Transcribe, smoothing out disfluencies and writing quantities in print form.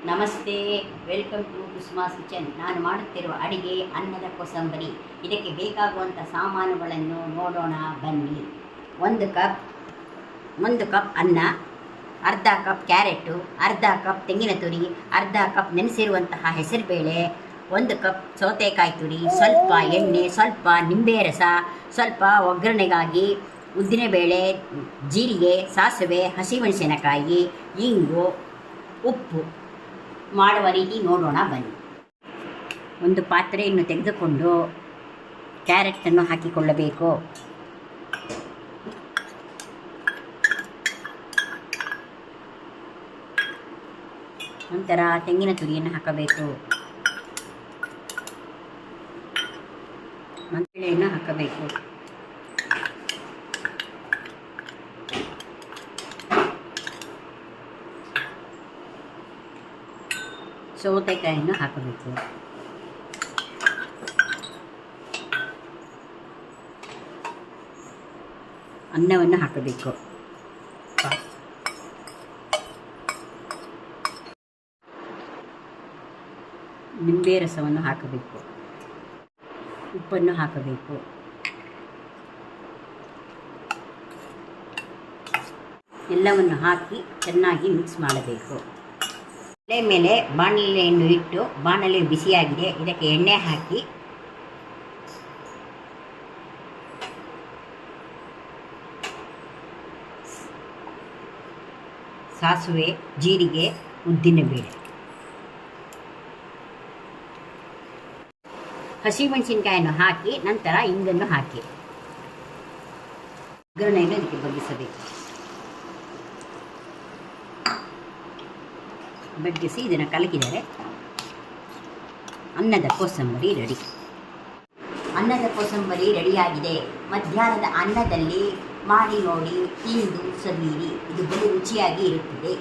ನಮಸ್ತೆ, welcome to Kusuma's kitchen. ನಾನು ಮಾಡುತ್ತಿರುವ ಅಡಿಗೆ ಅನ್ನದ ಕೋಸಂಬರಿ. ಇದಕ್ಕೆ ಬೇಕಾಗುವಂಥ ಸಾಮಾನುಗಳನ್ನು ನೋಡೋಣ ಬನ್ನಿ. ಒಂದು ಕಪ್ ಅನ್ನ, ಅರ್ಧ ಕಪ್ ಕ್ಯಾರೆಟು, ಅರ್ಧ ಕಪ್ ತೆಂಗಿನ ತುರಿ, ಅರ್ಧ ಕಪ್ ನೆನೆಸಿರುವಂತಹ ಹೆಸರುಬೇಳೆ, 1 ಕಪ್ ಸೌತೆಕಾಯಿ ತುರಿ, ಸ್ವಲ್ಪ ಎಣ್ಣೆ, ಸ್ವಲ್ಪ ನಿಂಬೆ ರಸ, ಸ್ವಲ್ಪ ಒಗ್ಗರಣೆಗಾಗಿ ಉದ್ದಿನಬೇಳೆ, ಜೀರಿಗೆ, ಸಾಸಿವೆ, ಹಸಿಮೆಣಸಿನಕಾಯಿ, ಇಂಗು, ಉಪ್ಪು. ಮಾಡುವ ರೀತಿ ನೋಡೋಣ ಬನ್ನಿ. ಒಂದು ಪಾತ್ರೆಯನ್ನು ತೆಗೆದುಕೊಂಡು ಕ್ಯಾರೆಟನ್ನು ಹಾಕಿಕೊಳ್ಳಬೇಕು. ನಂತರ ತೆಂಗಿನ ತುರಿಯನ್ನು ಹಾಕಬೇಕು. ಬೇಳೆಯನ್ನು ಹಾಕಬೇಕು. ಸೌತೆಕಾಯಿಯನ್ನು ಹಾಕಬೇಕು. ಅನ್ನವನ್ನು ಹಾಕಬೇಕು. ನಿಂಬೆ ರಸವನ್ನು ಹಾಕಬೇಕು. ಉಪ್ಪನ್ನು ಹಾಕಬೇಕು. ಎಲ್ಲವನ್ನು ಹಾಕಿ ಚೆನ್ನಾಗಿ ಮಿಕ್ಸ್ ಮಾಡಬೇಕು. ಒಲೆ ಮೇಲೆ ಬಾಣಲೆಯನ್ನು ಇಟ್ಟು, ಬಾಣಲೆ ಬಿಸಿಯಾಗಿದೆ, ಇದಕ್ಕೆ ಎಣ್ಣೆ ಹಾಕಿ ಸಾಸಿವೆ, ಜೀರಿಗೆ, ಉದ್ದಿನಬೇಳೆ, ಹಸಿಮೆಣಸಿನಕಾಯನ್ನು ಹಾಕಿ ನಂತರ ಇಂಗನ್ನು ಹಾಕಿ ಒಗ್ಗರಣೆಯನ್ನು ಇದಕ್ಕೆ ಬಗ್ಗಿಸಬೇಕು. ಬಗ್ಗಿಸಿ ಇದನ್ನು ಕಲಕಿದರೆ ಅನ್ನದ ಕೋಸಂಬರಿ ರೆಡಿ. ಅನ್ನದ ಕೋಸಂಬರಿ ರೆಡಿಯಾಗಿದೆ. ಮಧ್ಯಾಹ್ನದ ಅನ್ನದಲ್ಲಿ ಮಾಡಿ ನೋಡಿ, ತಿಂದು ಸವಿಯಿರಿ. ಇದು ಬಲು ರುಚಿಯಾಗಿ ಇರುತ್ತದೆ.